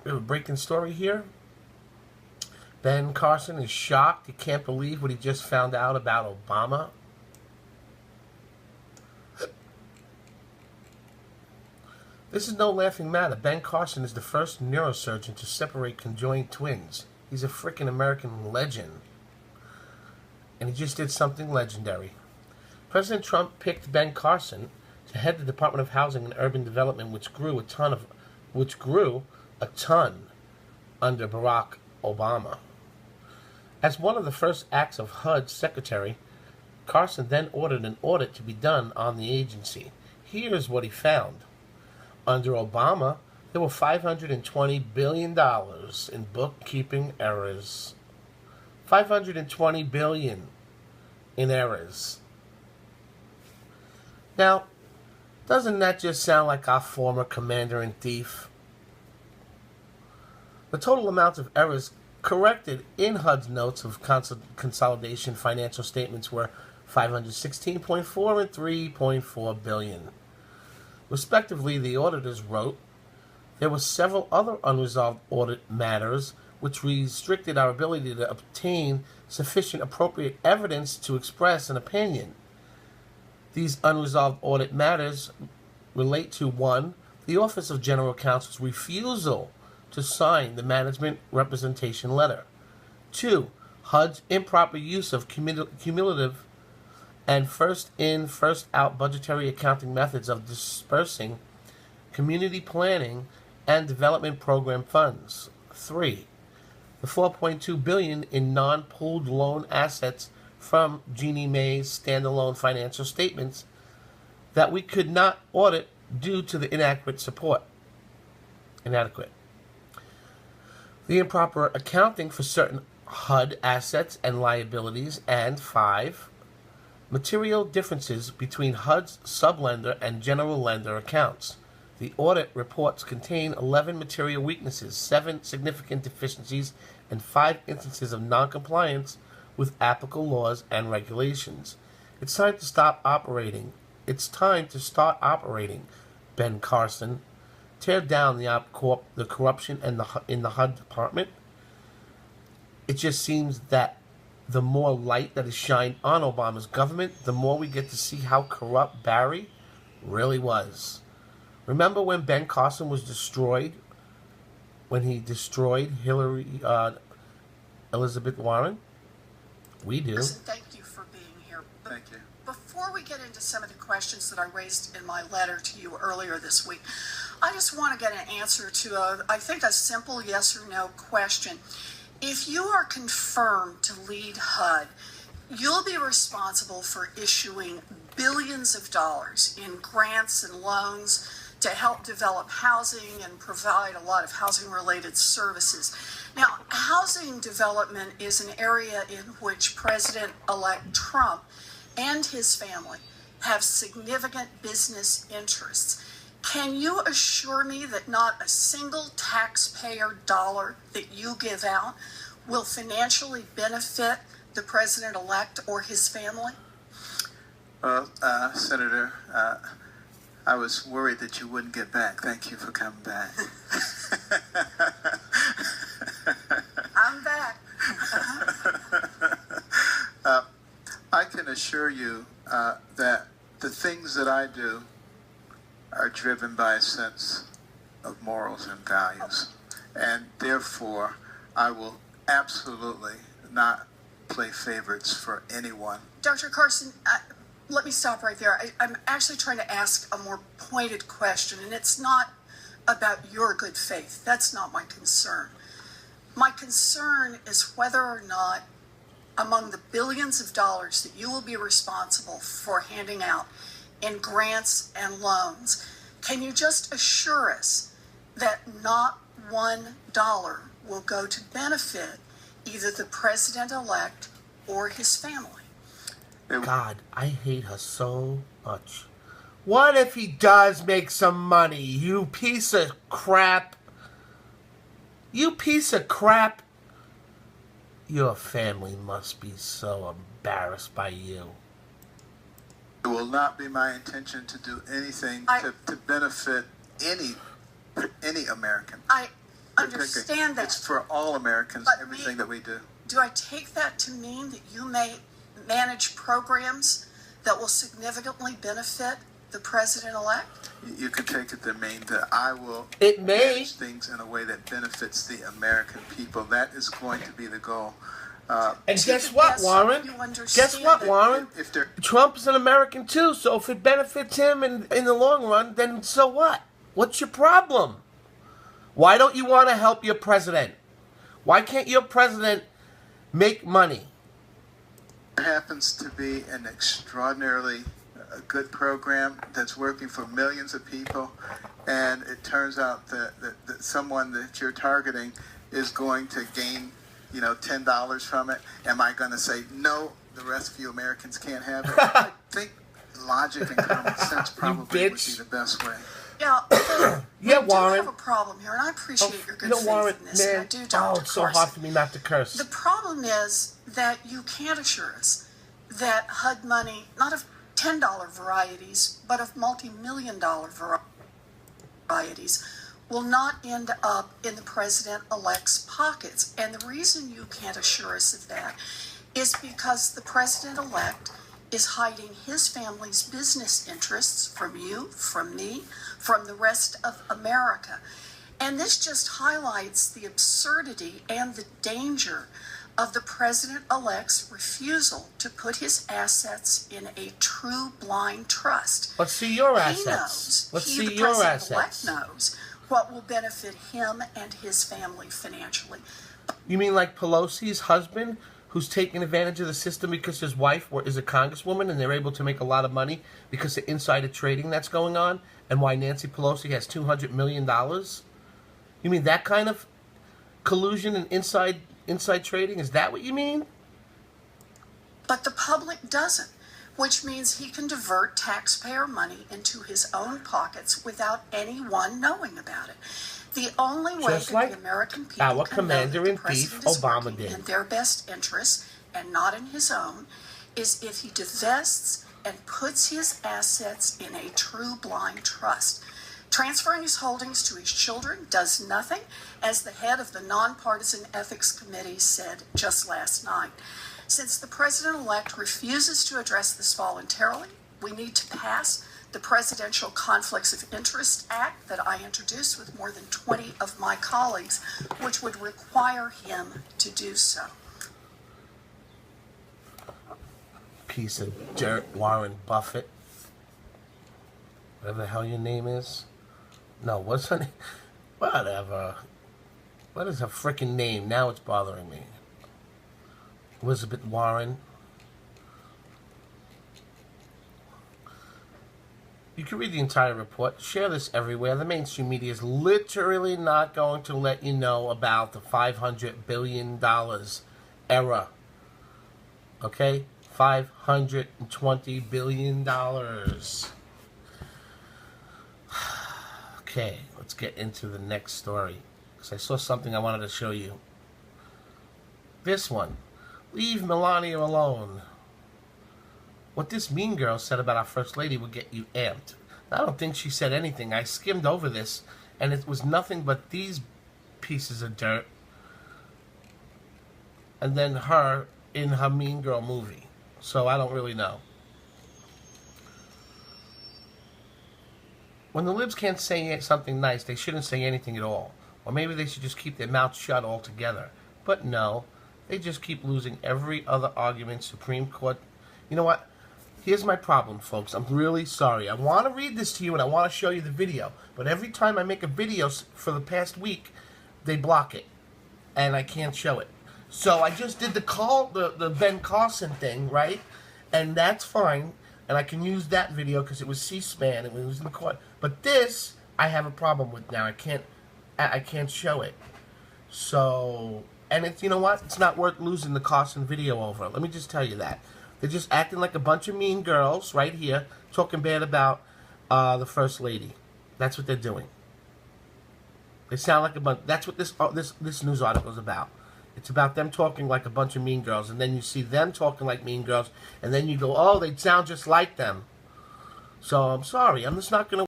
We have a breaking story here. Ben Carson is shocked. He can't believe what he just found out about Obama. This is no laughing matter. Ben Carson is the first neurosurgeon to separate conjoined twins. He's a freaking American legend. And he just did something legendary. President Trump picked Ben Carson to head the Department of Housing and Urban Development, which grew a ton under Barack Obama. As one of the first acts of HUD's secretary, Carson then ordered an audit to be done on the agency. Here's what he found. Under Obama, there were $520 billion in bookkeeping errors. $520 billion in errors. Now, doesn't that just sound like our former commander-in-chief? The total amount of errors corrected in HUD's notes of consolidation financial statements were $516.4 and $3.4 billion. Respectively, the auditors wrote, there were several other unresolved audit matters which restricted our ability to obtain sufficient appropriate evidence to express an opinion. These unresolved audit matters relate to 1. The Office of General Counsel's refusal to sign the management representation letter. 2. HUD's improper use of cumulative and first-in, first-out budgetary accounting methods of dispersing community planning and development program funds. 3. The $4.2 billion in non-pooled loan assets from Jeannie Mae's standalone financial statements that we could not audit due to the inadequate. The improper accounting for certain HUD assets and liabilities, and 5. Material differences between HUD's sublender and general lender accounts. The audit reports contain 11 material weaknesses, 7 significant deficiencies, and 5 instances of noncompliance with applicable laws and regulations. It's time to stop operating. It's time to start operating, Ben Carson. Tear down the corruption in the HUD department. It just seems that the more light that is shined on Obama's government, the more we get to see how corrupt Barry really was. Remember when Ben Carson was destroyed? When he destroyed Elizabeth Warren? We do. Listen, thank you for being here. Thank you. Before we get into some of the questions that I raised in my letter to you earlier this week, I just want to get an answer to I think a simple yes or no question. If you are confirmed to lead HUD, you'll be responsible for issuing billions of dollars in grants and loans to help develop housing and provide a lot of housing-related services. Now, housing development is an area in which President-elect Trump and his family have significant business interests. Can you assure me that not a single taxpayer dollar that you give out will financially benefit the president-elect or his family? Well, Senator, I was worried that you wouldn't get back. Thank you for coming back. I'm back. I can assure you that the things that I do are driven by a sense of morals and values. And therefore, I will absolutely not play favorites for anyone. Dr. Carson, let me stop right there. I'm actually trying to ask a more pointed question, and it's not about your good faith. That's not my concern. My concern is whether or not, among the billions of dollars that you will be responsible for handing out in grants and loans, can you just assure us that not $1 will go to benefit either the president-elect or his family? God, I hate her so much. What if he does make some money, you piece of crap? You piece of crap. Your family must be so embarrassed by you. It will not be my intention to do anything to benefit any American. understand that. It's for all Americans, But everything that we do. Do I take that to mean that you may manage programs that will significantly benefit the president-elect? You can take it to mean that I will It may. manage things in a way that benefits the American people. That is going to be the goal. And To guess the what, best Warren? you understand Guess what, it. Warren? If they're Trump's an American too, so if it benefits him in the long run, then so what? What's your problem? Why don't you want to help your president? Why can't your president make money? happens to be an extraordinarily good program that's working for millions of people, and it turns out that someone that you're targeting is going to gain, $10 from it. Am I going to say no? The rest of you Americans can't have it. I think logic and common sense probably would be the best way. Yeah, Yeah, we Warren. do have a problem here, and I appreciate your good faith Warren, in this, and I man. do, Dr. It's so Carson. hard for me not to curse. The problem is that you can't assure us that HUD money, not of $10 varieties, but of multi-million-dollar varieties, will not end up in the president-elect's pockets. And the reason you can't assure us of that is because the president-elect is hiding his family's business interests from you, from me, from the rest of America. And this just highlights the absurdity and the danger of the president-elect's refusal to put his assets in a true blind trust. Let's see your He assets. knows, Let's he, see the your president-elect, assets. knows what will benefit him and his family financially. You mean like Pelosi's husband, who's taking advantage of the system because his wife is a congresswoman and they're able to make a lot of money because of insider trading that's going on, and why Nancy Pelosi has $200 million? You mean that kind of collusion and inside trading? Is that what you mean? But the public doesn't, which means he can divert taxpayer money into his own pockets without anyone knowing about it. The only way Just that like the American people our can know that the Commander-in-Chief president is Obama working did. in their best interests and not in his own is if he divests and puts his assets in a true blind trust. Transferring his holdings to his children does nothing, as the head of the Nonpartisan Ethics Committee said just last night. Since the president-elect refuses to address this voluntarily, we need to pass the Presidential Conflicts of Interest Act that I introduced with more than 20 of my colleagues, which would require him to do so. Piece of dirt, Warren Buffett. Whatever the hell your name is. No, what's her name? Whatever. What is her freaking name? Now it's bothering me. Elizabeth Warren. You can read the entire report. Share this everywhere. The mainstream media is literally not going to let you know about the $500 billion error. Okay? $520 billion. Okay, let's get into the next story. Because I saw something I wanted to show you. This one. Leave Melania alone. What this mean girl said about our First Lady would get you amped. I don't think she said anything. I skimmed over this, and it was nothing but these pieces of dirt. And then her in her Mean Girl movie. So I don't really know. When the libs can't say something nice, they shouldn't say anything at all. Or maybe they should just keep their mouths shut altogether. But no, they just keep losing every other argument. Supreme Court. You know what? Here's my problem, folks. I'm really sorry. I want to read this to you and I want to show you the video. But every time I make a video for the past week, they block it. And I can't show it. So I just did the Ben Carson thing, right? And that's fine. And I can use that video because it was C-SPAN. It was in the court. But this, I have a problem with now. I can't show it. So, and it's, you know what? It's not worth losing the Carson video over. Let me just tell you that. They're just acting like a bunch of mean girls right here, talking bad about the First Lady. That's what they're doing. They sound like a bunch. That's what this news article is about. It's about them talking like a bunch of mean girls, and then you see them talking like mean girls, and then you go, oh, they sound just like them. So I'm sorry. I'm just not going to